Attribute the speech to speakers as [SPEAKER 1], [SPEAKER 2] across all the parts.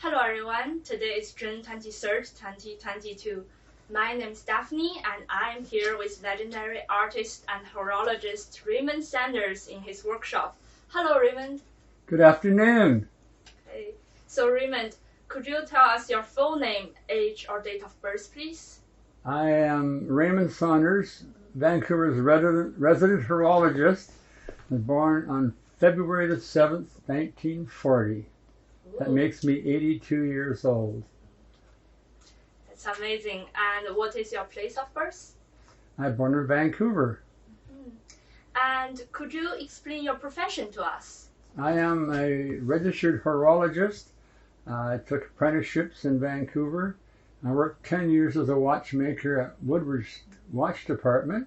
[SPEAKER 1] Hello everyone, today is June 23rd, 2022. My name is Daphne and I am here with legendary artist and horologist Raymond Saunders in his workshop. Hello Raymond.
[SPEAKER 2] Good afternoon.
[SPEAKER 1] Okay. So Raymond, could you tell us your full name, age or date of birth please?
[SPEAKER 2] I am Raymond Saunders, Vancouver's resident horologist. I was born on February the 7th, 1940. That makes me 82 years old.
[SPEAKER 1] That's amazing. And what is your place of birth?
[SPEAKER 2] I was born in Vancouver.
[SPEAKER 1] And could you explain your profession to us?
[SPEAKER 2] I am a registered horologist. I took apprenticeships in Vancouver. I worked 10 years as a watchmaker at Woodward's Watch Department,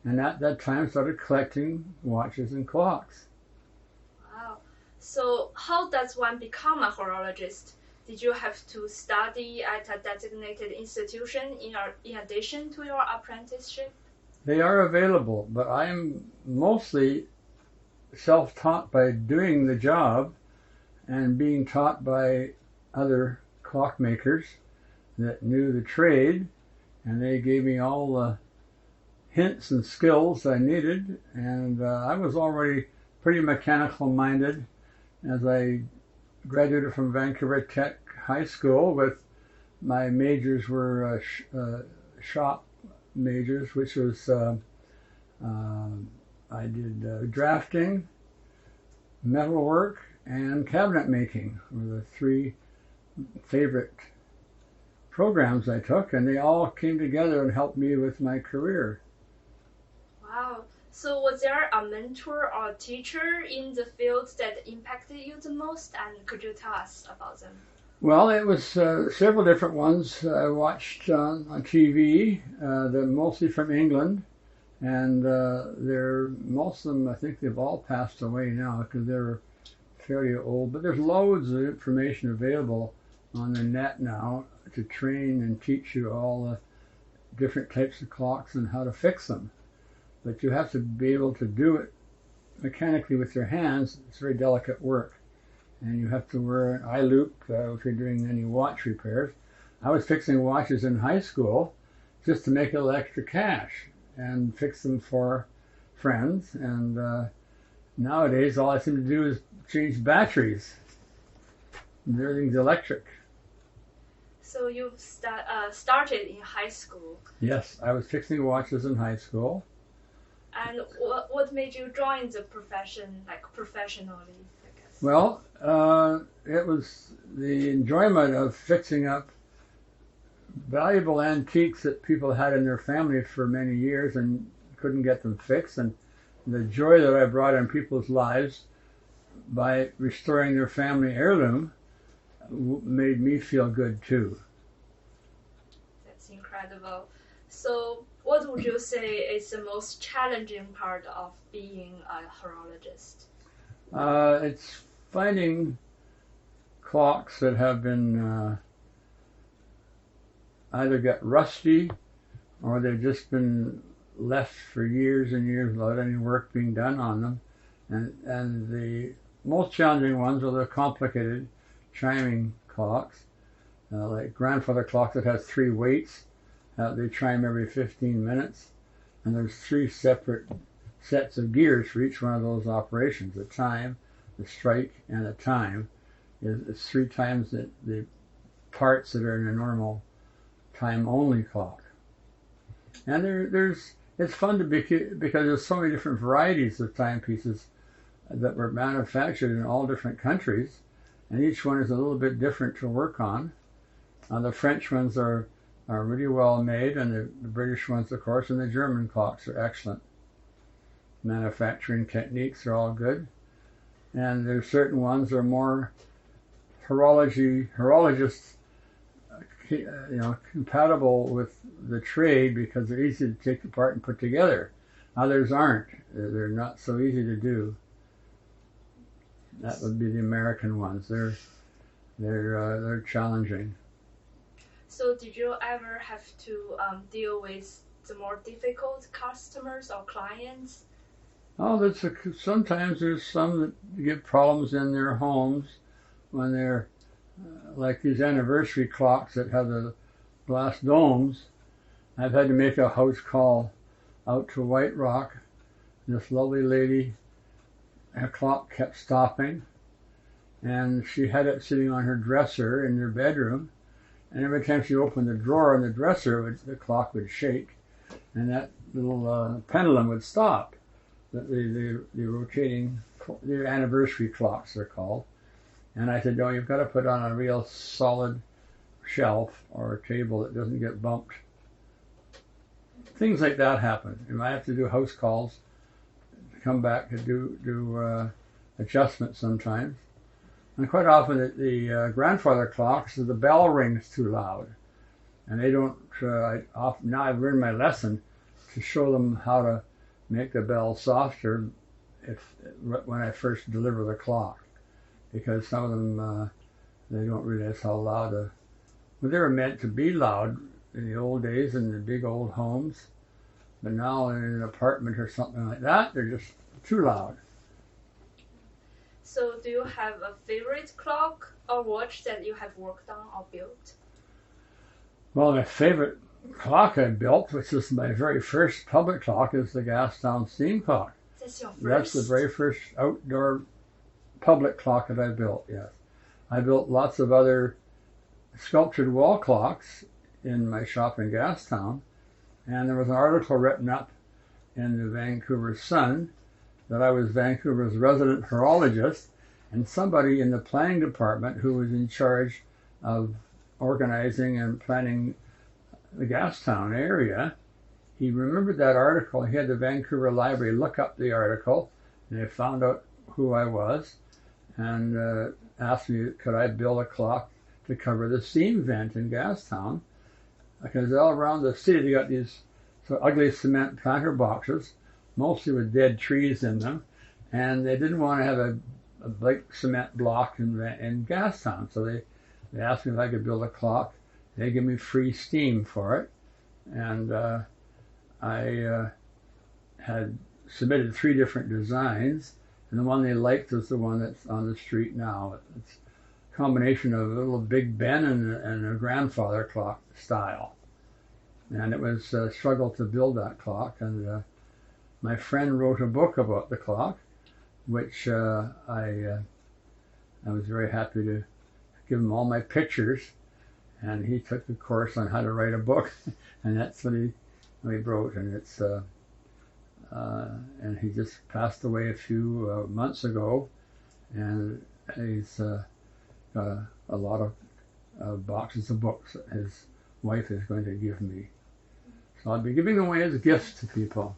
[SPEAKER 2] and at that time started collecting watches and clocks.
[SPEAKER 1] Wow. So how does one become a horologist? Did you have to study at a designated institution in addition to your apprenticeship?
[SPEAKER 2] They are available, but I'm mostly self-taught by doing the job and being taught by other clockmakers that knew the trade, and they gave me all the hints and skills I needed, and I was already pretty mechanical minded as I graduated from Vancouver Tech High School. With my majors were shop majors, which was I did drafting, metalwork, and cabinet making were the three favorite programs I took, and they all came together and helped me with my career.
[SPEAKER 1] Wow. So was there a mentor or teacher in the field that impacted you the most, and could you tell us about them?
[SPEAKER 2] Well, it was several different ones I watched on TV. They're mostly from England, and most of them, I think they've all passed away now because they're fairly old. But there's loads of information available on the net now to train and teach you all the different types of clocks and how to fix them. But you have to be able to do it mechanically with your hands. It's very delicate work. And you have to wear an eye loop if you're doing any watch repairs. I was fixing watches in high school just to make a little extra cash and fix them for friends. And nowadays, all I seem to do is change batteries. And everything's electric.
[SPEAKER 1] So you started in high school.
[SPEAKER 2] Yes, I was fixing watches in high school.
[SPEAKER 1] And what made you join the profession, like professionally, I guess?
[SPEAKER 2] Well, it was the enjoyment of fixing up valuable antiques that people had in their family for many years and couldn't get them fixed, and the joy that I brought in people's lives by restoring their family heirloom made me feel good too.
[SPEAKER 1] That's incredible. So what would you say is the most challenging part of being a horologist?
[SPEAKER 2] It's finding clocks that have been either got rusty or they've just been left for years and years without any work being done on them. And the most challenging ones are the complicated chiming clocks, like grandfather clock that has 3 weights. They chime every 15 minutes, and there's 3 separate sets of gears for each one of those operations. The chime, the strike, and the time. It's 3 times the parts that are in a normal time-only clock. And it's fun because there's so many different varieties of timepieces that were manufactured in all different countries, and each one is a little bit different to work on. The French ones are really well made, and the British ones, of course, and the German clocks are excellent. Manufacturing techniques are all good, and there's certain ones that are more horologists compatible with the trade because they're easy to take apart and put together. Others aren't. They're not so easy to do. That would be the American ones. They're challenging.
[SPEAKER 1] So did you ever have to deal with the more difficult customers or clients?
[SPEAKER 2] Oh, sometimes there's some that get problems in their homes when they're like these anniversary clocks that have the glass domes. I've had to make a house call out to White Rock. This lovely lady, her clock kept stopping, and she had it sitting on her dresser in her bedroom, and every time she opened the drawer in the dresser, the clock would shake, and that little pendulum would stop. The rotating, the anniversary clocks they're called. And I said, no, you've got to put on a real solid shelf or a table that doesn't get bumped. Things like that happen. You might have to do house calls, come back to do adjustments sometimes. And quite often the grandfather clocks, the bell rings too loud. And they don't, now I've learned my lesson to show them how to make the bell softer when I first deliver the clock. Because some of them, they don't realize how loud well, they were meant to be loud in the old days in the big old homes. But now in an apartment or something like that, they're just too loud.
[SPEAKER 1] So do you have a favorite clock or watch that you have worked on or built?
[SPEAKER 2] Well, my favorite clock I built, which is my very first public clock, is the Gastown steam clock.
[SPEAKER 1] That's your first?
[SPEAKER 2] That's the very first outdoor public clock that I built, yes. I built lots of other sculptured wall clocks in my shop in Gastown, and there was an article written up in the Vancouver Sun that I was Vancouver's resident horologist, and somebody in the planning department who was in charge of organizing and planning the Gastown area, he remembered that article. He had the Vancouver Library look up the article, and they found out who I was, and asked me could I build a clock to cover the steam vent in Gastown, because all around the city they got these ugly cement planter boxes, mostly with dead trees in them, and they didn't want to have a big cement block in Gastown, so they asked me if I could build a clock. They gave me free steam for it, and I had submitted 3 different designs, and the one they liked was the one that's on the street now. It's a combination of a little Big Ben and a grandfather clock style. And it was a struggle to build that clock, and my friend wrote a book about the clock, which I was very happy to give him all my pictures, and he took the course on how to write a book, and that's what he wrote, and it's and he just passed away a few months ago, and he's got a lot of boxes of books that his wife is going to give me. So I'll be giving away as gifts to people.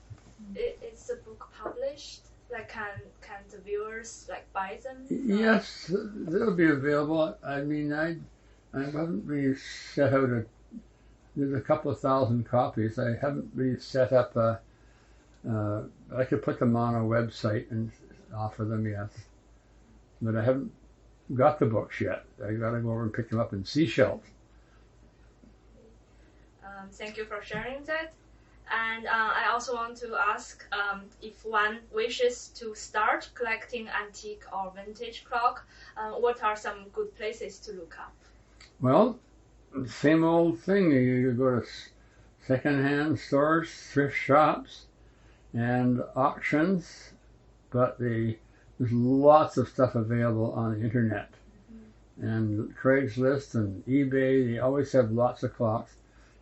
[SPEAKER 1] Is the book published? Like, can the viewers buy them?
[SPEAKER 2] Yes, they'll be available. I mean, I haven't really set out there's a couple of thousand copies. I haven't really set up I could put them on a website and offer them, yes. But I haven't got the books yet. I got to go over and pick them up in seashells.
[SPEAKER 1] Thank you for sharing that. And I also want to ask if one wishes to start collecting antique or vintage clock, what are some good places to look up?
[SPEAKER 2] Well, same old thing. You go to second-hand stores, thrift shops, and auctions, but there's lots of stuff available on the internet. Mm-hmm. And Craigslist and eBay, they always have lots of clocks.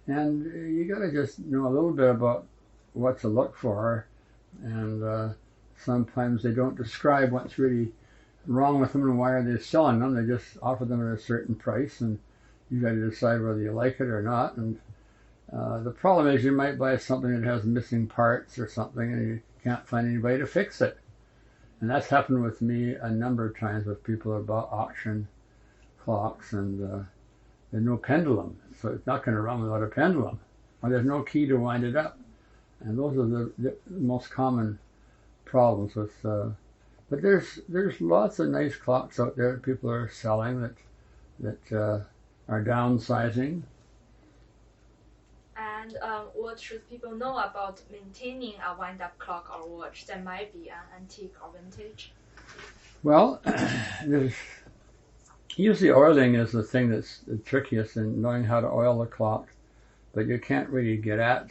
[SPEAKER 2] And you got to just know a little bit about what to look for, and sometimes they don't describe what's really wrong with them and why are they selling them. They just offer them at a certain price, and you got to decide whether you like it or not. And the problem is you might buy something that has missing parts or something, and you can't find anybody to fix it. And that's happened with me a number of times with people who bought auction clocks, and there's no pendulum, so it's not going to run without a pendulum, or there's no key to wind it up. And those are the most common problems with. But there's lots of nice clocks out there that people are selling that are downsizing.
[SPEAKER 1] And what should people know about maintaining a wind-up clock or watch that might be an antique or vintage?
[SPEAKER 2] Well, Usually oiling is the thing that's the trickiest in knowing how to oil the clock, but you can't really get at,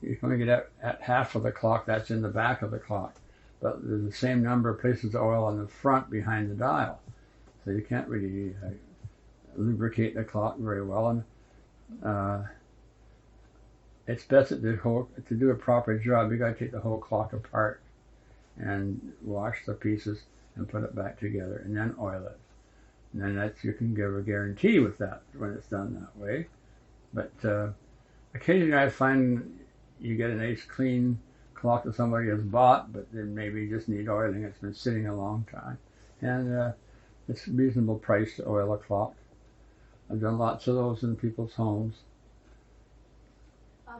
[SPEAKER 2] you can only get at half of the clock that's in the back of the clock. But there's the same number of places of oil on the front behind the dial. So you can't really lubricate the clock very well. And it's best to do a proper job. You got to take the whole clock apart and wash the pieces and put it back together and then oil it. And then you can give a guarantee with that when it's done that way. But occasionally I find you get a nice clean clock that somebody has bought, but they maybe just need oiling. It's been sitting a long time. And it's a reasonable price to oil a clock. I've done lots of those in people's homes.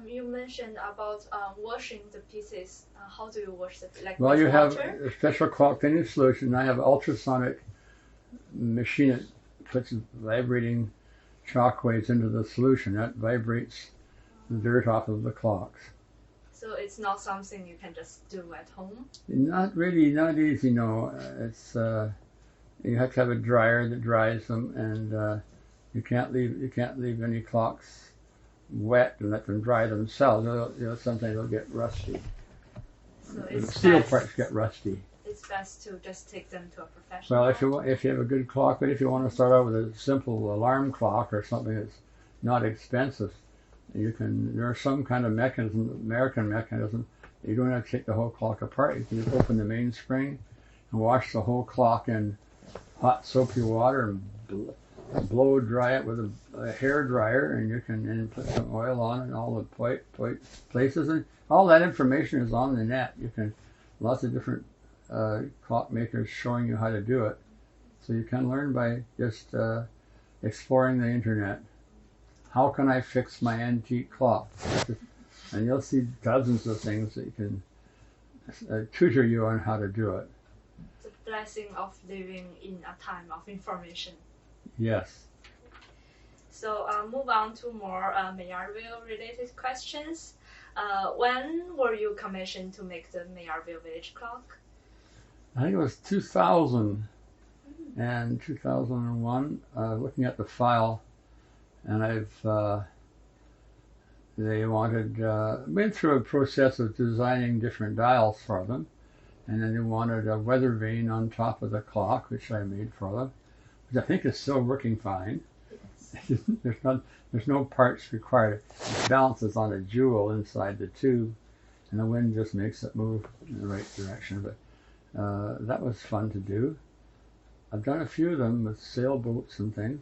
[SPEAKER 1] You mentioned about washing the pieces. How do you wash them? Like
[SPEAKER 2] well,
[SPEAKER 1] with
[SPEAKER 2] you have
[SPEAKER 1] water?
[SPEAKER 2] a special clock cleaning solution. I have an ultrasonic machine that puts vibrating shock waves into the solution. That vibrates the dirt off of the clocks.
[SPEAKER 1] So it's not something you can just do at home?
[SPEAKER 2] Not really, not easy, no. It's you have to have a dryer that dries them, and you can't leave any clocks wet and let them dry themselves. Sometimes they'll get rusty.
[SPEAKER 1] So
[SPEAKER 2] The
[SPEAKER 1] it's
[SPEAKER 2] steel
[SPEAKER 1] best,
[SPEAKER 2] parts get rusty.
[SPEAKER 1] it's best to just take them to a professional.
[SPEAKER 2] Well, if you have a good clock, but if you want to start out with a simple alarm clock or something that's not expensive, there's some kind of mechanism, American mechanism. You don't have to take the whole clock apart. You can just open the mainspring and wash the whole clock in hot soapy water and blow dry it with a hair dryer, and you can then put some oil on it in all the places, and all that information is on the net. Lots of different clock makers showing you how to do it, so you can learn by just exploring the internet. How can I fix my antique clock? And you'll see dozens of things that can tutor you on how to do it.
[SPEAKER 1] The blessing of living in a time of information.
[SPEAKER 2] Yes.
[SPEAKER 1] So move on to more Mayerville related questions. When were you commissioned to make the Mayerville village clock?
[SPEAKER 2] I think it was 2000 and 2001. Looking at the file, and they went through a process of designing different dials for them, and then they wanted a weather vane on top of the clock, which I made for them, which I think is still working fine.
[SPEAKER 1] Yes.
[SPEAKER 2] There's no parts required. It balances on a jewel inside the tube, and the wind just makes it move in the right direction. But that was fun to do. I've done a few of them with sailboats and things.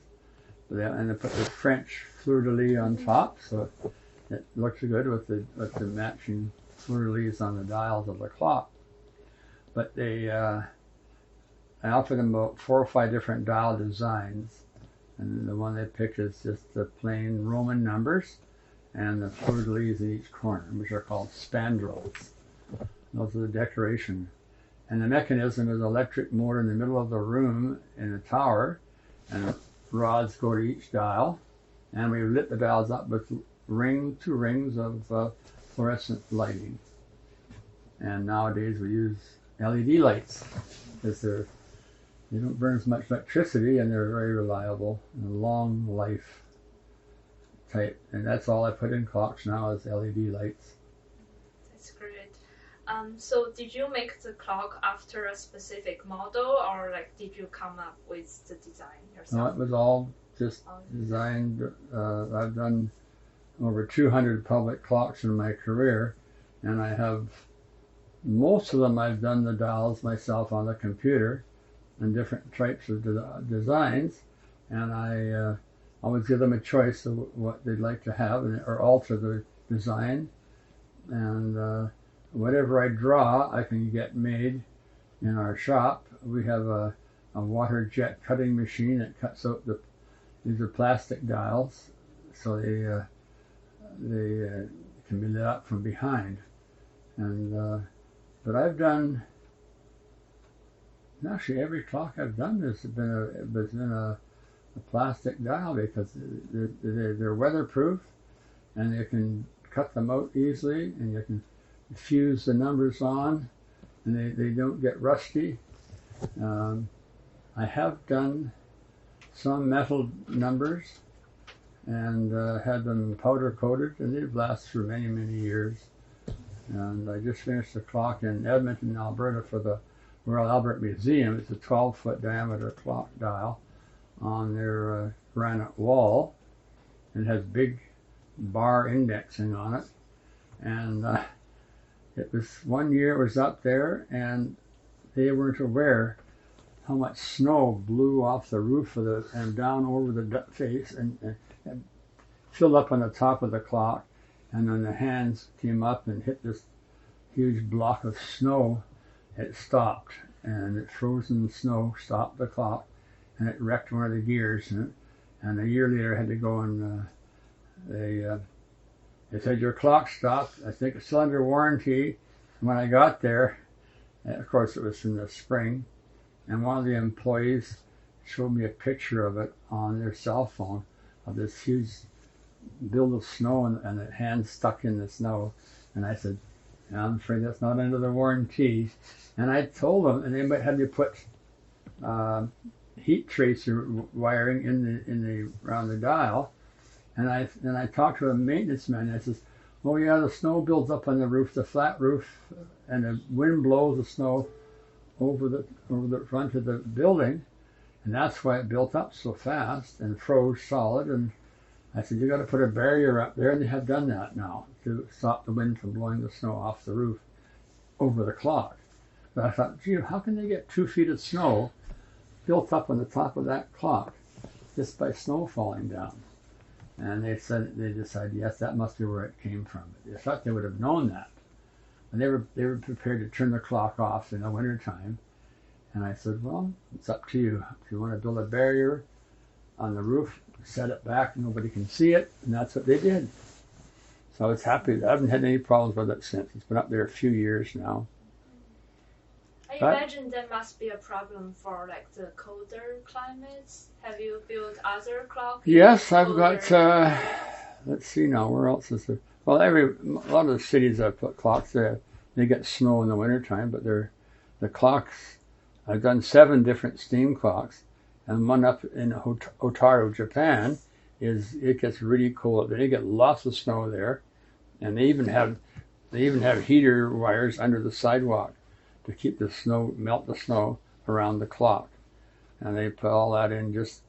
[SPEAKER 2] And I put the French fleur-de-lis on top, so it looks good with the matching fleur-de-lis on the dials of the clock. But I offered them about 4 or 5 different dial designs, and the one they picked is just the plain Roman numbers and the fleur-de-lis in each corner, which are called spandrels. Those are the decoration. And the mechanism is an electric motor in the middle of the room in a tower, and rods go to each dial, and we lit the dials up with two rings of fluorescent lighting. And nowadays we use LED lights because they don't burn as much electricity, and they're very reliable and long life type. And that's all I put in clocks now is LED lights.
[SPEAKER 1] That's great. So did you make the clock after a specific model, or did you come up with the design yourself?
[SPEAKER 2] No, it was all just designed. I've done over 200 public clocks in my career, and I have most of them. I've done the dials myself on the computer and different types of designs, and I always give them a choice of what they'd like to have, or alter the design, and whatever I draw I can get made in our shop. We have a water jet cutting machine that cuts out these are plastic dials, so they can be lit up from behind. And but I've done, actually every clock I've done has been a plastic dial, because they're weatherproof, and you can cut them out easily, and you can fuse the numbers on, and they don't get rusty. I have done some metal numbers, and had them powder coated, and they've lasted for many, many years. And I just finished a clock in Edmonton, Alberta for the Royal Albert Museum. It's a 12-foot diameter clock dial on their granite wall. It has big bar indexing on it. And it was one year it was up there, and they weren't aware how much snow blew off the roof of the and down over the face and filled up on the top of the clock. And when the hands came up and hit this huge block of snow, it stopped. And it frozen snow stopped the clock, and it wrecked one of the gears. And a year later, I had to go and they said, your clock stopped. I think it's still under warranty. And when I got there, of course it was in the spring, and one of the employees showed me a picture of it on their cell phone of this huge build of snow and the hand stuck in the snow. And I said, I'm afraid that's not under the warranty. And I told them, and they might have me put heat tracer wiring around the dial. And I talked to a maintenance man, and I says, oh yeah, the snow builds up on the roof, the flat roof, and the wind blows the snow over the front of the building, and that's why it built up so fast and froze solid. And I said, you got to put a barrier up there, and they have done that now to stop the wind from blowing the snow off the roof over the clock. But I thought, gee, how can they get 2 feet of snow built up on the top of that clock just by snow falling down? And they decided, yes, that must be where it came from. They thought they would have known that. And they were prepared to turn the clock off in the wintertime. And I said, well, it's up to you. If you want to build a barrier on the roof, set it back, nobody can see it. And that's what they did. So I was happy. I haven't had any problems with it since. It's been up there a few years now.
[SPEAKER 1] I imagine that must be a problem for like the colder climates. Have you built other clocks?
[SPEAKER 2] Yes, I've got, let's see now, where else is there? Well, a lot of the cities I've put clocks there, they get snow in the wintertime, but the clocks, I've done 7 different steam clocks, and one up in Otaru, Japan, it gets really cold. They get lots of snow there, and they even have heater wires under the sidewalk to keep melt the snow around the clock. And they put all that in just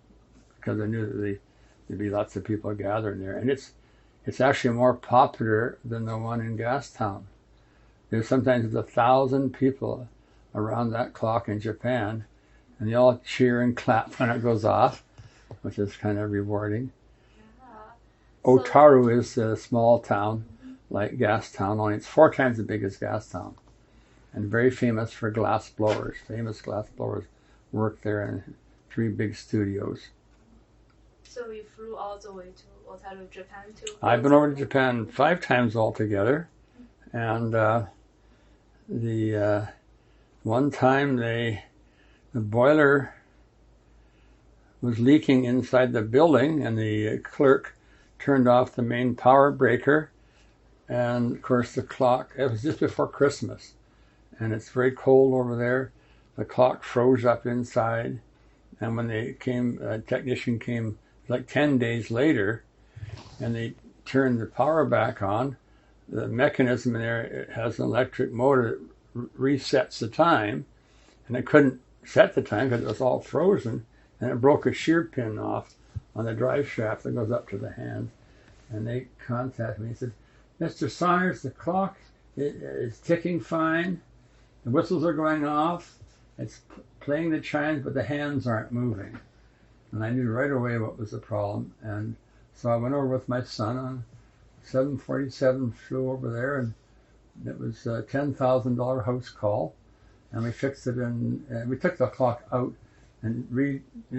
[SPEAKER 2] because they knew that there'd be lots of people gathering there. And it's actually more popular than the one in Gastown. There's sometimes 1,000 people around that clock in Japan, and they all cheer and clap when it goes off, which is kind of rewarding.
[SPEAKER 1] Yeah.
[SPEAKER 2] Otaru is a small town like Gastown, only it's 4 times as big as Gastown, and very famous for glass blowers. Famous glass blowers work there in 3 big studios.
[SPEAKER 1] So you flew all the way to Otaru, Japan too?
[SPEAKER 2] I've been over to Japan 5 times altogether, and the one time the boiler was leaking inside the building, and the clerk turned off the main power breaker, and of course the clock, it was just before Christmas, and it's very cold over there. The clock froze up inside, and when a technician came like 10 days later, and they turned the power back on, the mechanism in there, it has an electric motor that resets the time, and it couldn't set the time because it was all frozen, and it broke a shear pin off on the drive shaft that goes up to the hand. And they contacted me and said, Mr. Saunders, the clock is ticking fine, the whistles are going off, it's playing the chimes, but the hands aren't moving. And I knew right away what was the problem. And so I went over with my son on 747, flew over there, and it was a $10,000 house call. And we fixed it, and we took the clock out and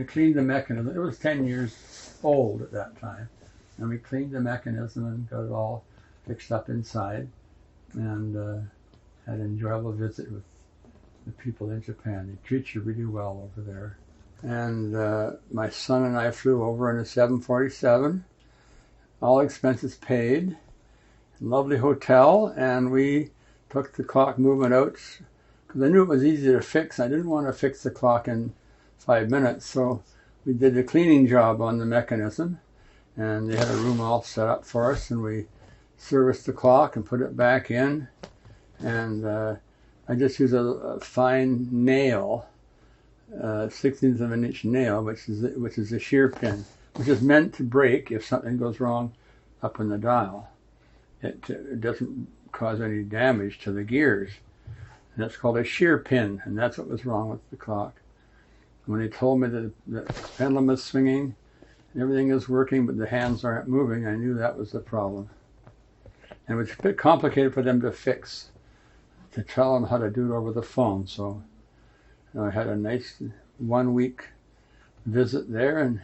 [SPEAKER 2] cleaned the mechanism. It was 10 years old at that time. And we cleaned the mechanism and got it all fixed up inside, and had an enjoyable visit with the people in Japan. They treat you really well over there. And my son and I flew over in a 747, all expenses paid, lovely hotel, and we took the clock movement out because I knew it was easy to fix. I didn't want to fix the clock in 5 minutes, so we did a cleaning job on the mechanism, and they had a room all set up for us, and we serviced the clock and put it back in. And I just use a fine nail, 16th of an inch nail, which is a shear pin, which is meant to break if something goes wrong up in the dial. It doesn't cause any damage to the gears. And that's called a shear pin, and that's what was wrong with the clock. When they told me that the pendulum is swinging, and everything is working, but the hands aren't moving, I knew that was the problem. And it was a bit complicated for them to fix, to tell them how to do it over the phone. So I had a nice 1 week visit there, and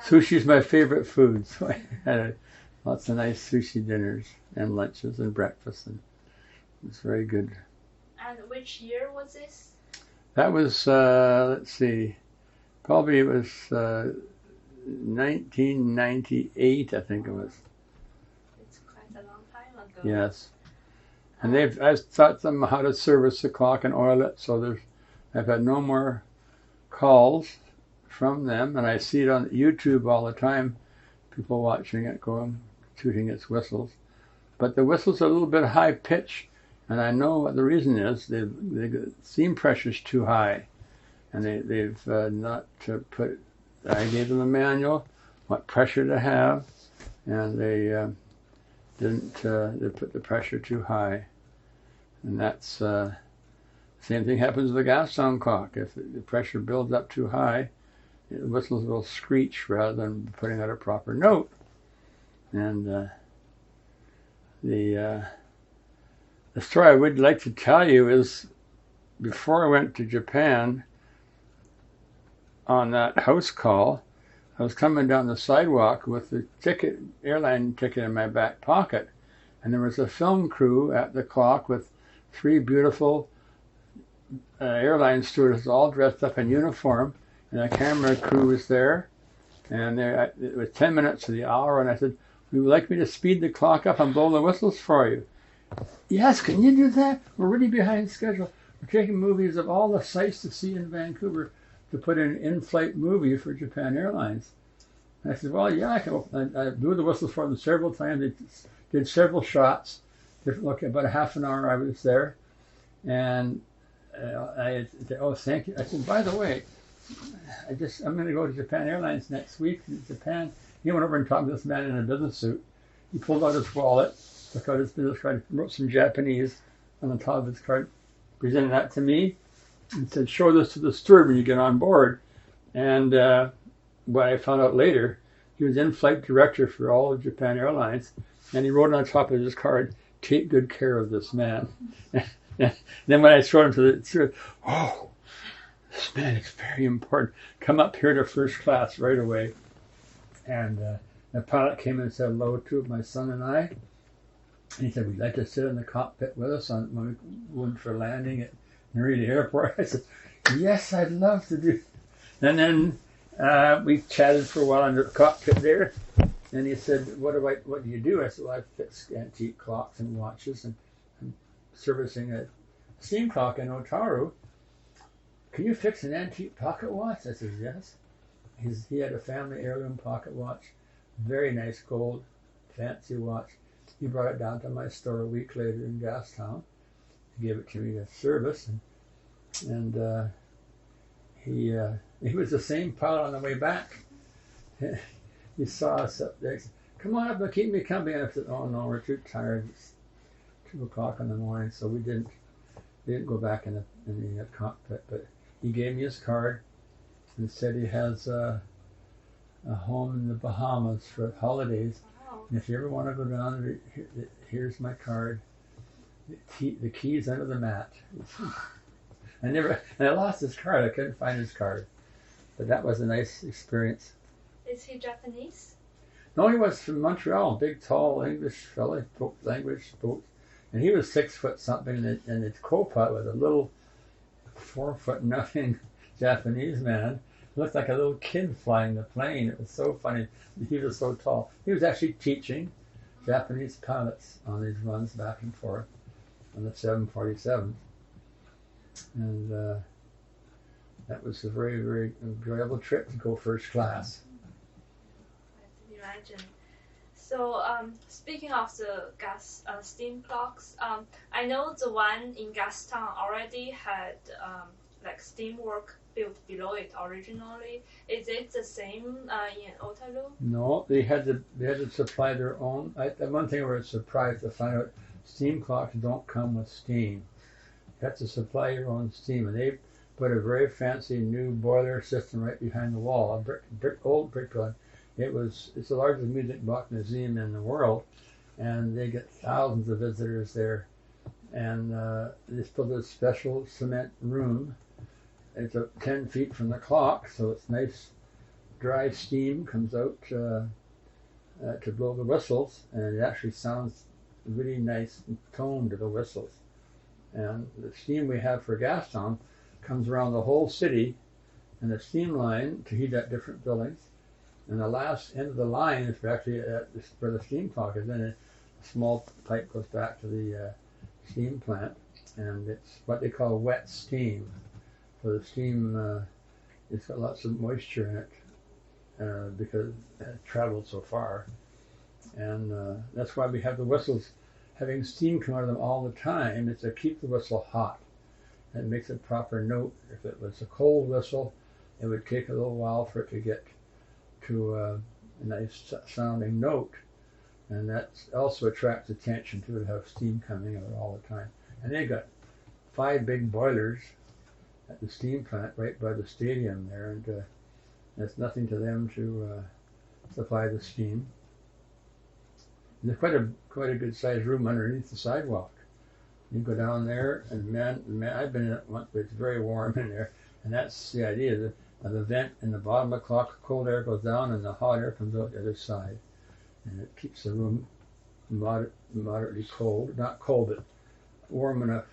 [SPEAKER 2] sushi's my favorite food. So I had lots of nice sushi dinners and lunches and breakfast, and it was very good.
[SPEAKER 1] And which year was this?
[SPEAKER 2] That was, let's see, probably it was 1998, I think it was.
[SPEAKER 1] It's quite a long time ago.
[SPEAKER 2] Yes. And I've taught them how to service the clock and oil it, so I've had no more calls from them, and I see it on YouTube all the time, people watching it going, tooting its whistles. But the whistles are a little bit high pitch, and I know what the reason is. The seam pressure is too high, and they've not put. I gave them a manual, what pressure to have, and they didn't. They put the pressure too high, and that's same thing happens with the gas sound clock. If the pressure builds up too high, the whistles will screech rather than putting out a proper note. And the story I would like to tell you is, before I went to Japan on that house call, I was coming down the sidewalk with the airline ticket in my back pocket, and there was a film crew at the clock with 3 beautiful airline stewardesses all dressed up in uniform, and a camera crew was there, and it was 10 minutes to the hour, and I said, "Would you like me to speed the clock up and blow the whistles for you?" "Yes, can you do that? We're really behind schedule. We're taking movies of all the sights to see in Vancouver to put in an in-flight movie for Japan Airlines." And I said, "Well, yeah, I can." I blew the whistles for them several times. They did several shots. Look, about a half an hour I was there, and I said, "Oh, thank you." I said, "By the way, I'm going to go to Japan Airlines next week in Japan." He went over and talked to this man in a business suit. He pulled out his wallet, took out his business card, wrote some Japanese on the top of his card, presented that to me, and said, "Show this to the steward when you get on board." And what I found out later, he was in-flight director for all of Japan Airlines, and he wrote on top of his card, "Take good care of this man." Then when I showed him to the steward, "Oh, this man is very important. Come up here to first class right away." And the pilot came and said hello to my son and I. And he said, "Would you like to sit in the cockpit with us when we went for landing at Narita Airport?" I said, "Yes, I'd love to do." And then we chatted for a while in the cockpit there. And he said, what do you do?" I said, "Well, I fix antique clocks and watches, and I'm servicing a steam clock in Otaru. Can you fix an antique pocket watch?" I said, "Yes." He had a family heirloom pocket watch, very nice gold, fancy watch. He brought it down to my store a week later in Gastown. He gave it to me to service, and he was the same pilot on the way back. He saw us up there. He said, "Come on up and keep me company." And I said, "Oh no, we're too tired. It's 2 o'clock in the morning," so we didn't go back in the cockpit. But he gave me his card and said he has a home in the Bahamas for holidays.
[SPEAKER 1] Wow.
[SPEAKER 2] And if you ever want to go down, here's my card. The key's under the mat. And I lost his card. I couldn't find his card. But that was a nice experience.
[SPEAKER 1] Is he Japanese?
[SPEAKER 2] No, he was from Montreal. Big, tall English fella. Spoke language, and he was 6 foot something. And the co-pilot was a little 4 foot nothing Japanese man. Looked like a little kid flying the plane. It was so funny. He was so tall. He was actually teaching Japanese pilots on these runs back and forth on the 747. And that was a very, very enjoyable trip to go first class.
[SPEAKER 1] I can imagine. So, speaking of the gas steam clocks, I know the one in Gastown already had like steam work built below it originally. Is it the same in Otalu?
[SPEAKER 2] No, they had to supply their own. One thing I was surprised to find out, steam clocks don't come with steam. You have to supply your own steam, and they put a very fancy new boiler system right behind the wall, old brick building. It's the largest music box museum in the world, and they get thousands of visitors there. And they built a special cement room. It's 10 feet from the clock, so it's nice dry steam comes out to blow the whistles, and it actually sounds really nice tone to the whistles. And the steam we have for Gastown comes around the whole city, and the steam line to heat up different buildings. And the last end of the line is actually where the steam clock is. Then a small pipe goes back to the steam plant, and it's what they call wet steam. So the steam, it's got lots of moisture in it because it traveled so far. And that's why we have the whistles having steam come out of them all the time. It's to keep the whistle hot. It makes a proper note. If it was a cold whistle, it would take a little while for it to get to a nice sounding note. And that also attracts attention to it, have steam coming out all the time. And they've got 5 big boilers at the steam plant right by the stadium there, and there's nothing to them to supply the steam. And there's quite a good sized room underneath the sidewalk. You go down there, and man, I've been in it once, but it's very warm in there, and that's the idea. The vent in the bottom of the clock, cold air goes down, and the hot air comes out the other side, and it keeps the room moderately cold, not cold, but warm enough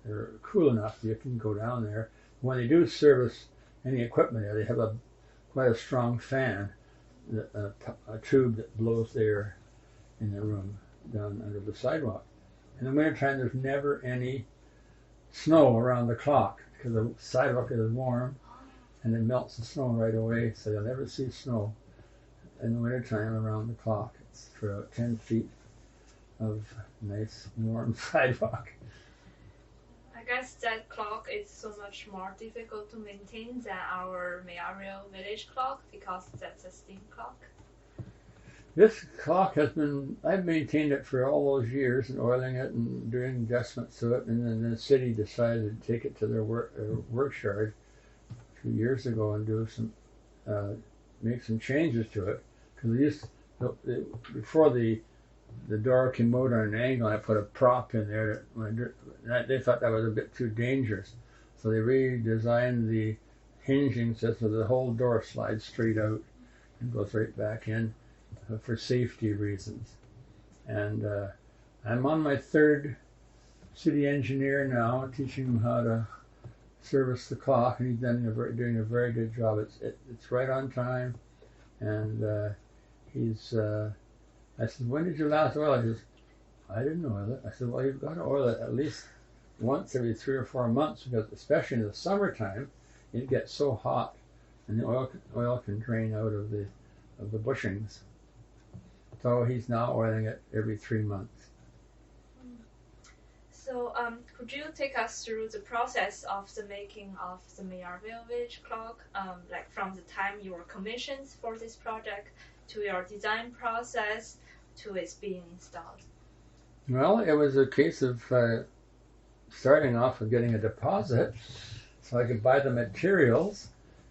[SPEAKER 2] or cool enough you can go down there. When they do service any equipment there, they have quite a strong fan, a tube that blows the air in the room down under the sidewalk. In the wintertime, there's never any snow around the clock because the sidewalk is warm and it melts the snow right away, so you'll never see snow in the wintertime around the clock. It's for 10 feet of nice warm sidewalk.
[SPEAKER 1] I guess that clock is so much more difficult to maintain than our Mayarville village clock because that's a steam clock.
[SPEAKER 2] This clock I've maintained it for all those years and oiling it and doing adjustments to it, and then the city decided to take it to their workshop a few years ago and do make some changes to it. Because before the door came out on an angle, I put a prop in there. They thought that was a bit too dangerous, so they redesigned the hinging system so the whole door slides straight out and goes right back in for safety reasons. And I'm on my 3rd city engineer now, teaching him how to service the clock, and he's doing a very good job. It's right on time, and I said, when did you last oil it? He says, I didn't oil it. I said, well, you've got to oil it at least once every 3 or 4 months, because especially in the summertime, it gets so hot, and the oil can drain out of the bushings. So he's now oiling it every 3 months.
[SPEAKER 1] So could you take us through the process of the making of the Mayarville village clock, like from the time you were commissioned for this project to your design process to its being installed?
[SPEAKER 2] Well, it was a case of starting off with getting a deposit so I could buy the materials.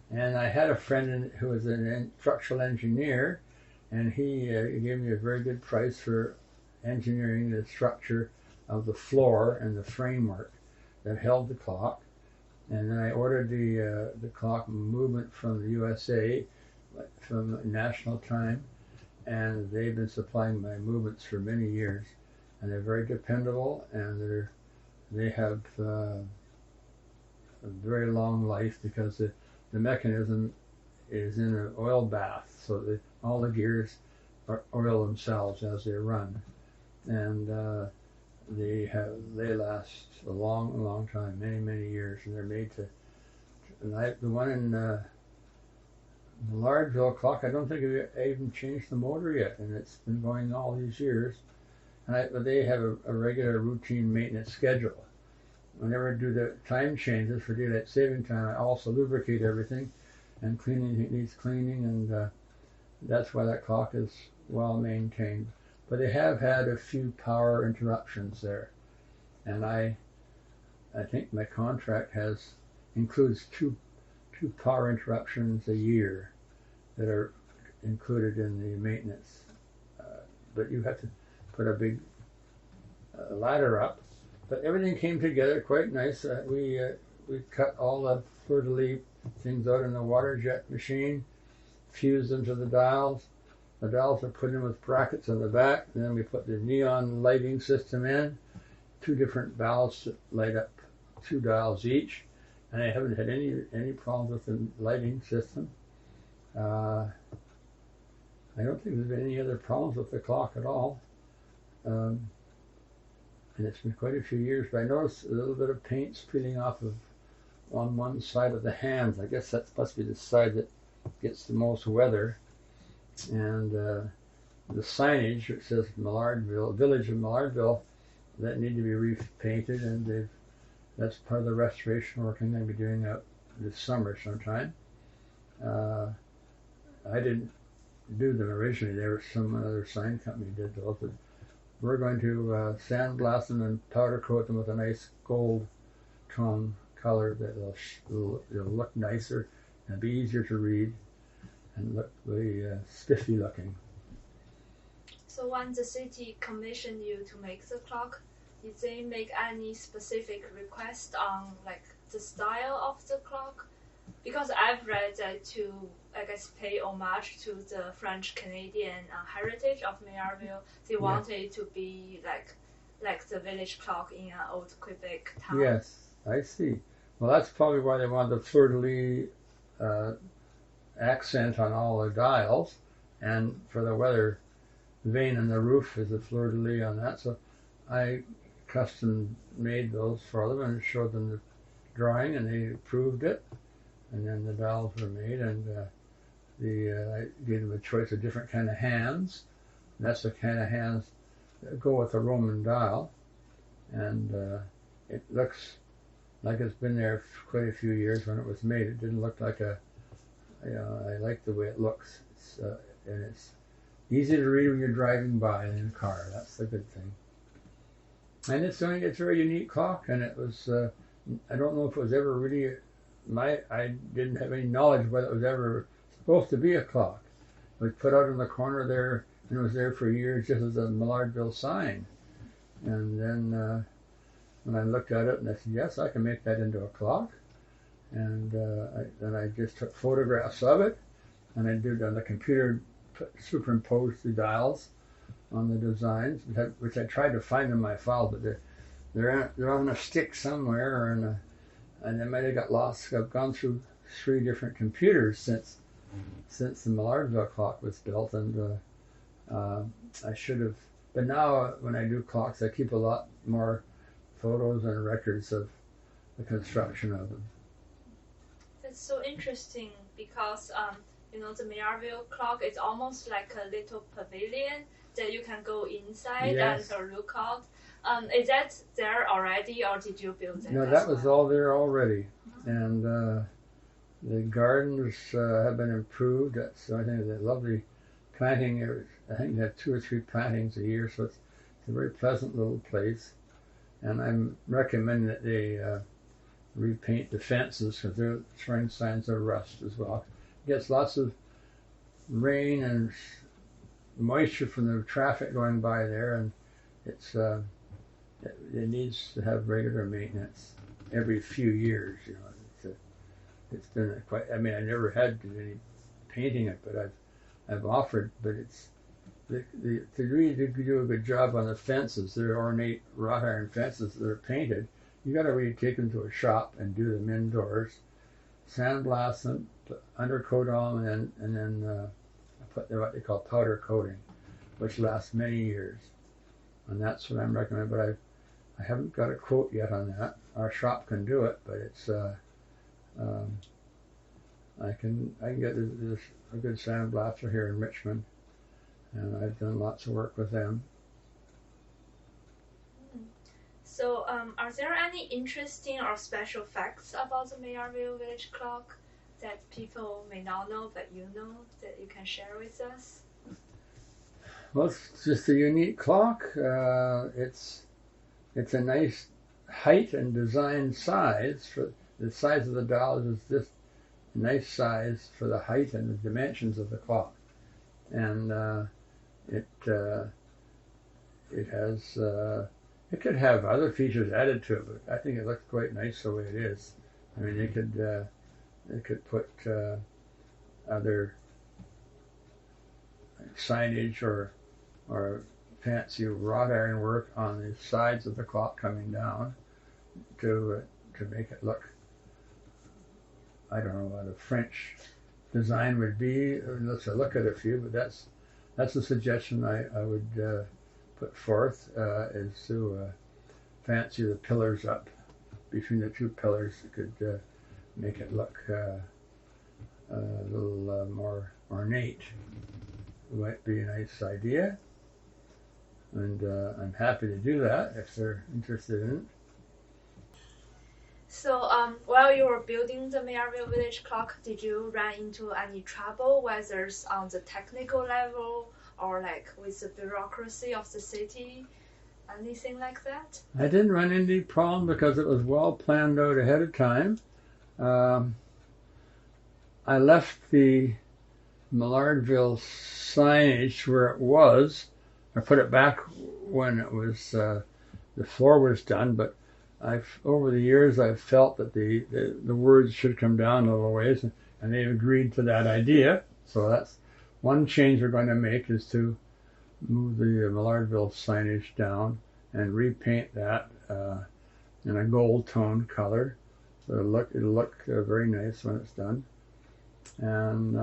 [SPEAKER 2] And I had a friend who was an structural engineer, and he gave me a very good price for engineering the structure of the floor and the framework that held the clock. And then I ordered the clock movement from the USA, from National Time, and they've been supplying my movements for many years. And they're very dependable, and they have a very long life because the mechanism is in an oil bath, so all the gears oil themselves as they run, and they last a long time, many years, and they're made to the one in Millardville clock, I don't think I even changed the motor yet, and it's been going all these years. But they have a regular routine maintenance schedule. Whenever I do the time changes for daylight saving time, I also lubricate everything, and it needs cleaning, and that's why that clock is well maintained. But they have had a few power interruptions there, and I think my contract includes two power interruptions a year that are included in the maintenance. But you have to put a big ladder up. But everything came together quite nice. We cut all the fleur-de-lis things out in the water jet machine, fused them to the dials. The dials are put in with brackets on the back, and then we put the neon lighting system in, 2 different valves that light up 2 dials each, and I haven't had any problems with the lighting system. I don't think there's been any other problems with the clock at all. And it's been quite a few years, but I noticed a little bit of paint peeling off on one side of the hands. I guess that must be the side that gets the most weather. And the signage, which says Millardville, Village of Millardville, that need to be repainted, and that's part of the restoration work I'm going to be doing out this summer sometime. I didn't do them originally. There was some other sign company did those, but we're going to sandblast them and powder coat them with a nice gold tone color that will look nicer and be easier to read and look really spiffy looking.
[SPEAKER 1] So when the city commissioned you to make the clock, did they make any specific request on like the style of the clock? Because I've read that to, I guess, pay homage to the French-Canadian heritage of Millardville, they wanted it to be like the village clock in an old Quebec town.
[SPEAKER 2] Yes, I see. Well, that's probably why they wanted the fleur-de-lis accent on all the dials, and for the weather vane in the roof is a fleur-de-lis on that. So I custom made those for them and showed them the drawing, and they approved it. And then the dials were made, and I gave them a choice of different kind of hands. And that's the kind of hands that go with a Roman dial, and it looks like it's been there for quite a few years when it was made. It didn't look like I like the way it looks. And it's easy to read when you're driving by in a car. That's the good thing. And it's a very unique clock, and it was, I don't know if it was ever really, I didn't have any knowledge whether it was ever supposed to be a clock. It was put out in the corner there, and it was there for years just as a Millardville sign. And then when I looked at it, and I said, yes, I can make that into a clock. And then I just took photographs of it, and I did on the computer, superimposed the dials on the designs, which I tried to find in my file, but they're on a stick somewhere, and they might have got lost. I've gone through 3 different computers since the Millardville clock was built, and I should have. But now when I do clocks, I keep a lot more photos and records of the construction of them.
[SPEAKER 1] That's so interesting because the Millardville clock is almost like a little pavilion that you can go inside and look out. Is that there already, or did you build it?
[SPEAKER 2] No, that was all there already, and the gardens have been improved. So I think the lovely planting. I think they have 2 or 3 plantings a year, so it's a very pleasant little place. And I'm recommending that they repaint the fences because they're showing signs of rust as well. It gets lots of rain and moisture from the traffic going by there, and it needs to have regular maintenance every few years. It's been quite. I mean, I never had to do any painting it, but I've offered. But it's to really do a good job on the fences. They're ornate wrought iron fences that are painted. You got to really take them to a shop and do them indoors, sandblast them, put undercoat on them, and then put what they call powder coating, which lasts many years. And that's what I'm recommending. But I haven't got a quote yet on that. Our shop can do it, but it's I can get a good sandblaster here in Richmond, and I've done lots of work with them.
[SPEAKER 1] So, are there any interesting or special facts about the Mayerville village clock that people may not know but you know that you can share with us?
[SPEAKER 2] Well, it's just a unique clock. It's a nice height and design size. For the size of the dial is this nice size for the height and the dimensions of the clock, and it has it could have other features added to it, but I think it looks quite nice the way it is. I mean, it could put other signage or fancy wrought iron work on the sides of the clock coming down to make it look. I don't know what a French design would be. Let's look at a few, but that's a suggestion I would put forth, is to fancy the pillars up between the two pillars. It could make it look a little more ornate. It might be a nice idea, and I'm happy to do that if they're interested in it.
[SPEAKER 1] So, while you were building the Mayerville village clock, did you run into any trouble, whether it's on the technical level or like with the bureaucracy of the city, anything like that?
[SPEAKER 2] I didn't run into any problem because it was well planned out ahead of time. I left the Millardville signage where it was. I put it back when it was the floor was done, but over the years I've felt that the words should come down a little ways, and they've agreed to that idea. So that's one change we're going to make, is to move the Millardville signage down and repaint that in a gold tone color. So it'll look very nice when it's done. And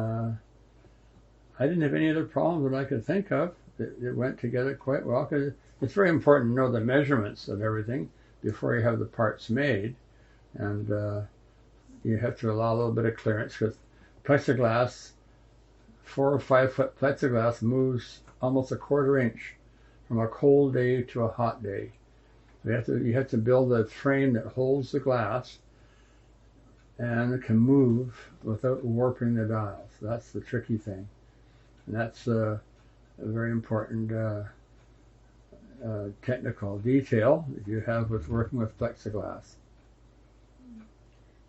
[SPEAKER 2] I didn't have any other problems that I could think of. It went together quite well, because it's very important to know the measurements of everything before you have the parts made, and you have to allow a little bit of clearance, because plexiglass, 4 or 5 foot plexiglass, moves almost a quarter inch from a cold day to a hot day. You have to build a frame that holds the glass and it can move without warping the dial. So that's the tricky thing, and that's a very important technical detail that you have with working with plexiglass.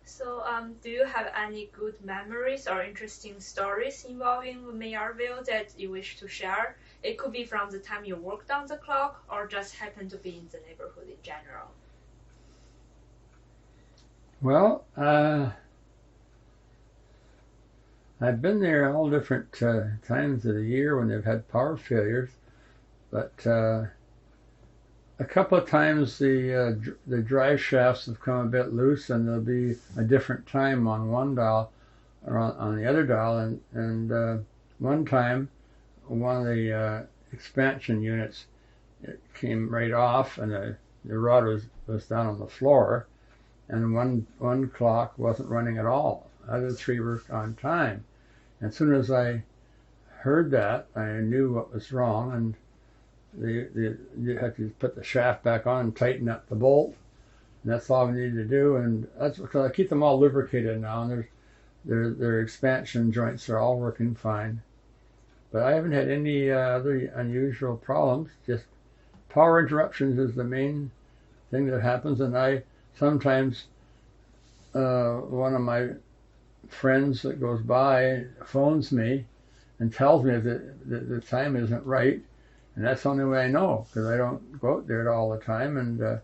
[SPEAKER 1] So, do you have any good memories or interesting stories involving Mayerville that you wish to share? It could be from the time you worked on the clock, or just happen to be in the neighborhood in general.
[SPEAKER 2] Well, I've been there all different times of the year when they've had power failures, but a couple of times the drive shafts have come a bit loose, and there'll be a different time on one dial or on the other dial, and one time one of the expansion units, it came right off, and the rod was down on the floor, and one clock wasn't running at all. The other 3 were on time. And as soon as I heard that, I knew what was wrong, and you had to put the shaft back on and tighten up the bolt, and that's all we needed to do. And that's because I keep them all lubricated now, and their expansion joints are all working fine. But I haven't had any other unusual problems. Just power interruptions is the main thing that happens, and I sometimes one of my friends that goes by phones me and tells me that the time isn't right. And that's the only way I know, because I don't go out there all the time, and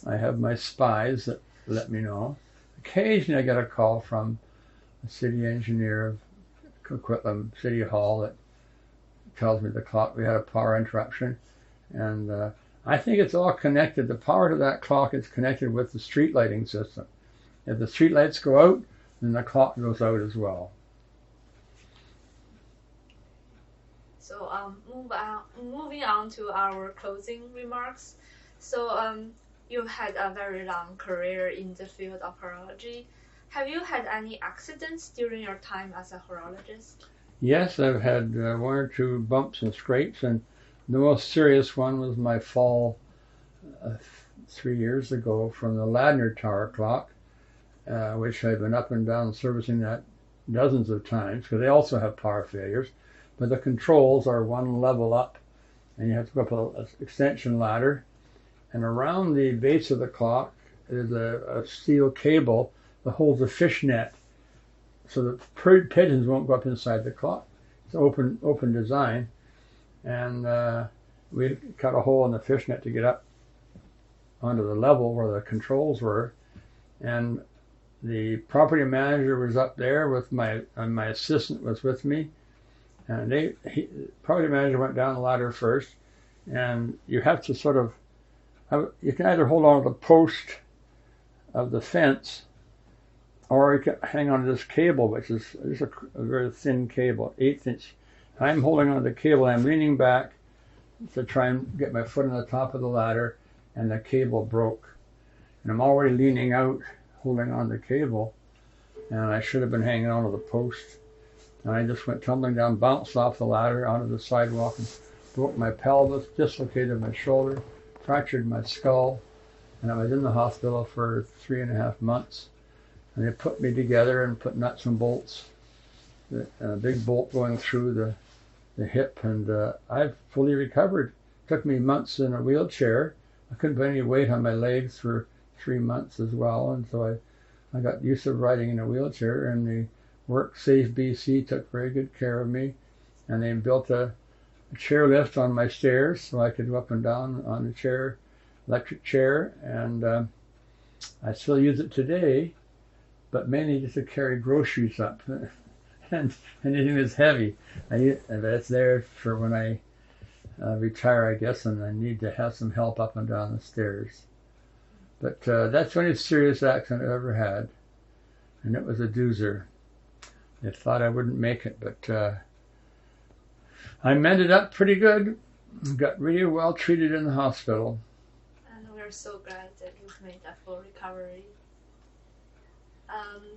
[SPEAKER 2] I have my spies that let me know. Occasionally I get a call from the city engineer of Coquitlam City Hall that tells me we had a power interruption, and I think it's all connected. The power to that clock is connected with the street lighting system. If the street lights go out, then the clock goes out as well.
[SPEAKER 1] So, moving on to our closing remarks. So, you had a very long career in the field of horology. Have you had any accidents during your time as a horologist?
[SPEAKER 2] Yes, I've had one or two bumps and scrapes, and the most serious one was my fall 3 years ago from the Ladner Tower clock, which I've been up and down servicing that dozens of times, because they also have power failures, but the controls are one level up, and you have to go up an extension ladder, and around the base of the clock is a steel cable that holds a fish net, so the pigeons won't go up inside the clock. It's open design, and we cut a hole in the fish net to get up onto the level where the controls were, and the property manager was up there with my assistant was with me, and the property manager went down the ladder first, and you have to sort of, you can either hold on to the post of the fence, or you can hang on to this cable, which is just a very thin cable, 1/8 inch. I'm holding on to the cable, I'm leaning back to try and get my foot on the top of the ladder, and the cable broke. And I'm already leaning out, holding on the cable, and I should have been hanging onto the post. And I just went tumbling down, bounced off the ladder onto the sidewalk, and broke my pelvis, dislocated my shoulder, fractured my skull, and I was in the hospital for 3.5 months. And they put me together and put nuts and bolts, a big bolt going through the hip, and I've fully recovered. It took me months in a wheelchair. I couldn't put any weight on my legs for 3 months as well, and so I got used to riding in a wheelchair, and the WorkSafe BC took very good care of me, and they built a chair lift on my stairs so I could go up and down on the chair, electric chair, and I still use it today, but mainly just to carry groceries up and anything that's heavy. That's there for when I retire, I guess, and I need to have some help up and down the stairs. But that's the only serious accident I ever had, and it was a doozer. They thought I wouldn't make it, but I mended up pretty good, got really well treated in the hospital.
[SPEAKER 1] And we're so glad that you've made that full recovery.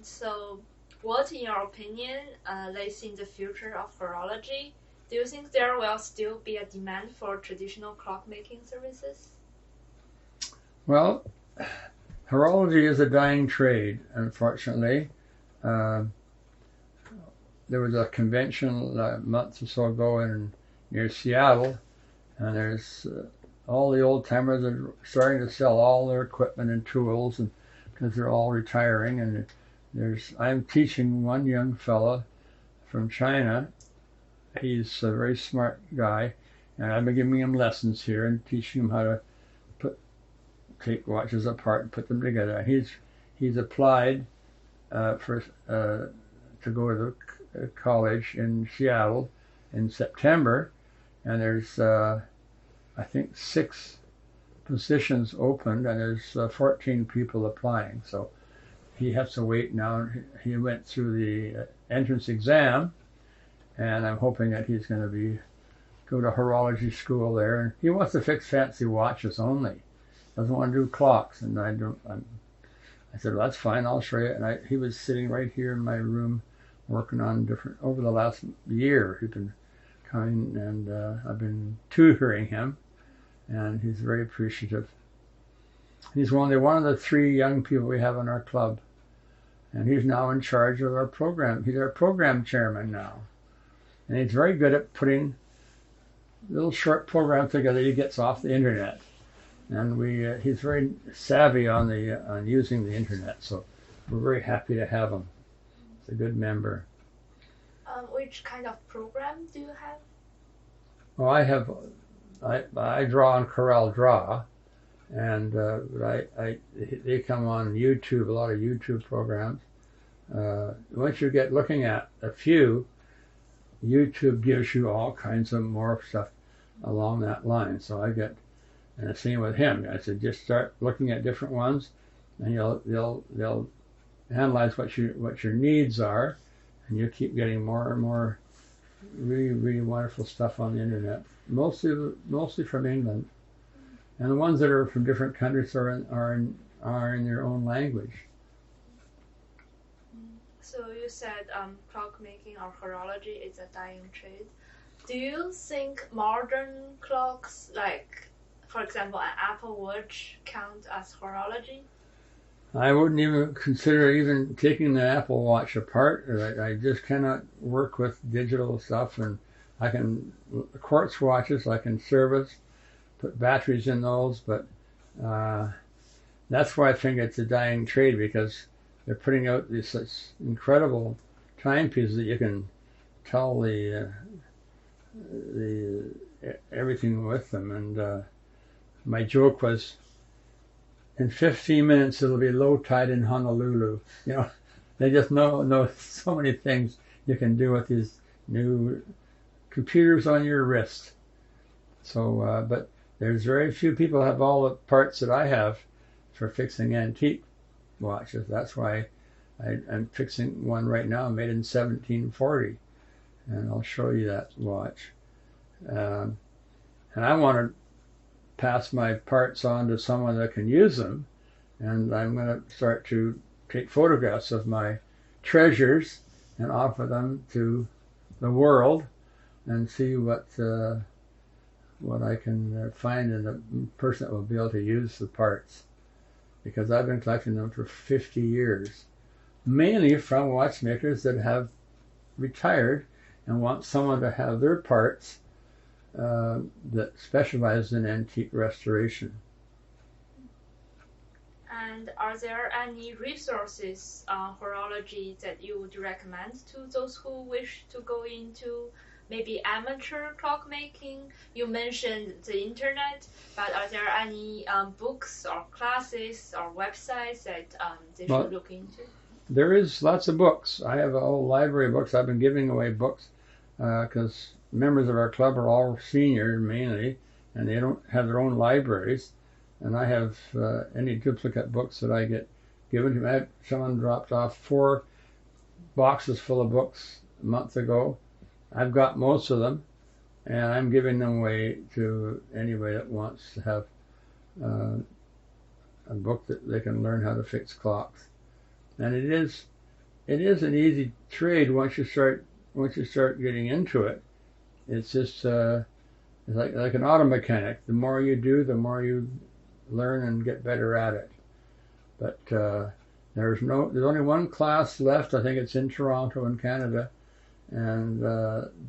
[SPEAKER 1] So what, in your opinion, lays in the future of horology? Do you think there will still be a demand for traditional clockmaking services?
[SPEAKER 2] Well, horology is a dying trade, unfortunately. There was a convention a month or so ago near Seattle, and there's all the old timers are starting to sell all their equipment and tools, and because they're all retiring. And I'm teaching one young fella from China. He's a very smart guy, and I've been giving him lessons here and teaching him how to take watches apart and put them together. He's applied to go to college in Seattle in September, and there's I think 6 positions opened, and there's 14 people applying. So he has to wait now. He went through the entrance exam, and I'm hoping that he's going to go to horology school there. And he wants to fix fancy watches only. Doesn't want to do clocks. And I said, well, that's fine, I'll show you. And he was sitting right here in my room working on over the last year. He's been coming, and I've been tutoring him, and he's very appreciative. He's only one of the 3 young people we have in our club, and he's now in charge of our program. He's our program chairman now, and he's very good at putting little short programs together he gets off the internet. And he's very savvy on using the internet, so we're very happy to have him. He's a good member.
[SPEAKER 1] Which kind of program do you have?
[SPEAKER 2] Well, I draw on Corel Draw, and they come on YouTube, a lot of YouTube programs. Once you get looking at a few, YouTube gives you all kinds of more stuff along that line. So and the same with him. I said, just start looking at different ones, and they'll analyze what your needs are, and you keep getting more and more really, really wonderful stuff on the internet. Mostly from England, and the ones that are from different countries are in their own language.
[SPEAKER 1] So you said clockmaking or horology is a dying trade. Do you think modern clocks, like, for example, an Apple Watch, count as horology?
[SPEAKER 2] I wouldn't even consider even taking the Apple Watch apart. I just cannot work with digital stuff, and I can quartz watches I can service, put batteries in those, but that's why I think it's a dying trade, because they're putting out these such incredible timepieces that you can tell the everything with them. And my joke was, in 15 minutes it'll be low tide in Honolulu. You know, they just know so many things you can do with these new computers on your wrist. So, but there's very few people have all the parts that I have for fixing antique watches. That's why I'm fixing one right now made in 1740, and I'll show you that watch. And I want to pass my parts on to someone that can use them, and I'm going to start to take photographs of my treasures and offer them to the world and see what I can find in a person that will be able to use the parts, because I've been collecting them for 50 years, mainly from watchmakers that have retired and want someone to have their parts that specialize in antique restoration.
[SPEAKER 1] And are there any resources on horology that you would recommend to those who wish to go into maybe amateur clockmaking? You mentioned the internet, but are there any books or classes or websites that they should look into?
[SPEAKER 2] There is lots of books. I have a whole library of books. I've been giving away books because members of our club are all seniors mainly, and they don't have their own libraries. And I have any duplicate books that I get given to me. Someone dropped off 4 boxes full of books a month ago. I've got most of them, and I'm giving them away to anybody that wants to have a book that they can learn how to fix clocks. And it is an easy trade once you start getting into it. It's just it's like an auto mechanic. The more you do, the more you learn and get better at it. But there's only one class left. I think it's in Toronto in Canada, and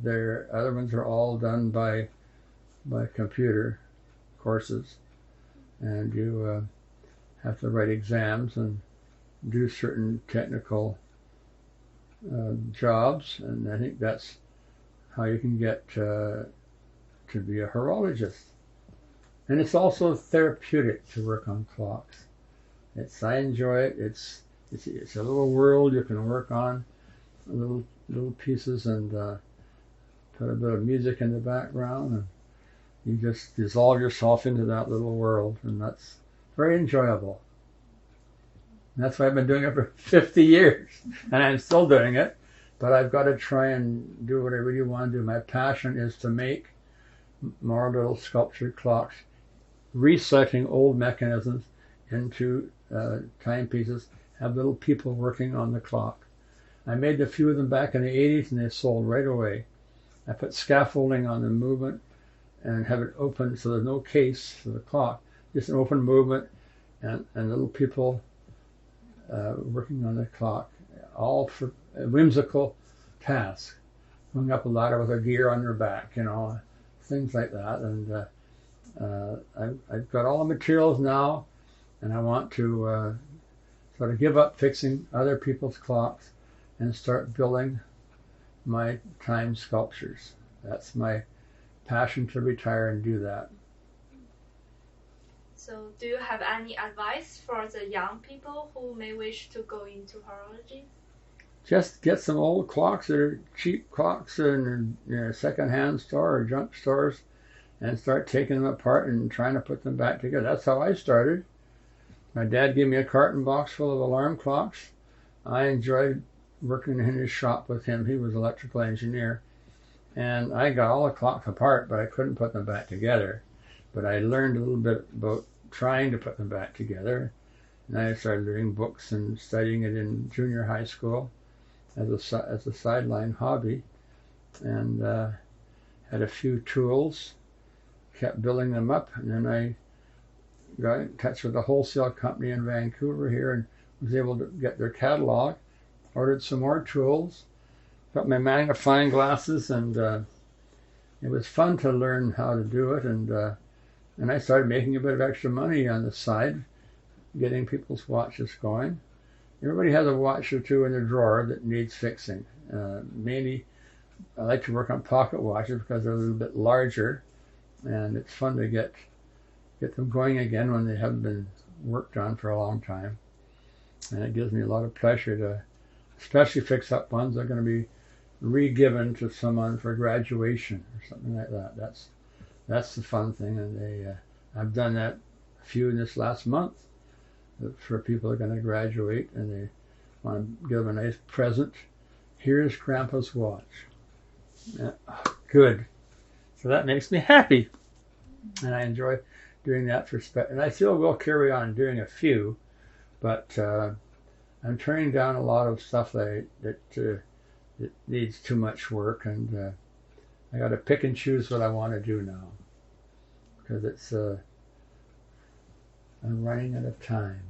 [SPEAKER 2] their other ones are all done by computer courses, and you have to write exams and do certain technical jobs, and I think that's how you can get to be a horologist. And it's also therapeutic to work on clocks. I enjoy it. It's a little world you can work on, little pieces, and put a bit of music in the background, and you just dissolve yourself into that little world, and that's very enjoyable. And that's why I've been doing it for 50 years, and I'm still doing it, but I've got to try and do what I really want to do. My passion is to make more little sculptured clocks, recycling old mechanisms into timepieces, have little people working on the clock. I made a few of them back in the 80s, and they sold right away. I put scaffolding on the movement and have it open so there's no case for the clock, just an open movement, and little people working on the clock, all for a whimsical task. Hung up a ladder with a gear on their back, things like that. And I've got all the materials now, and I want to sort of give up fixing other people's clocks and start building my time sculptures. That's my passion, to retire and do that.
[SPEAKER 1] So do you have any advice for the young people who may wish to go into horology?
[SPEAKER 2] Just get some old clocks that are cheap clocks in a second-hand store or junk stores, and start taking them apart and trying to put them back together. That's how I started. My dad gave me a carton box full of alarm clocks. I enjoyed working in his shop with him. He was an electrical engineer. And I got all the clocks apart, but I couldn't put them back together. But I learned a little bit about trying to put them back together. And I started reading books and studying it in junior high school as a sideline hobby, and had a few tools, kept building them up, and then I got in touch with a wholesale company in Vancouver here and was able to get their catalog, ordered some more tools, got my magnifying glasses, and it was fun to learn how to do it, and I started making a bit of extra money on the side, getting people's watches going. Everybody has a watch or two in their drawer that needs fixing. Mainly, I like to work on pocket watches because they're a little bit larger, and it's fun to get them going again when they haven't been worked on for a long time. And it gives me a lot of pleasure to especially fix up ones that are going to be re-given to someone for graduation or something like that. That's the fun thing, and I've done that a few in this last month for people who are going to graduate and they want to give them a nice present. Here's Grandpa's watch. Good. So that makes me happy, and I enjoy doing that and I still will carry on doing a few, but I'm turning down a lot of stuff that needs too much work, and I got to pick and choose what I want to do now because I'm running out of time.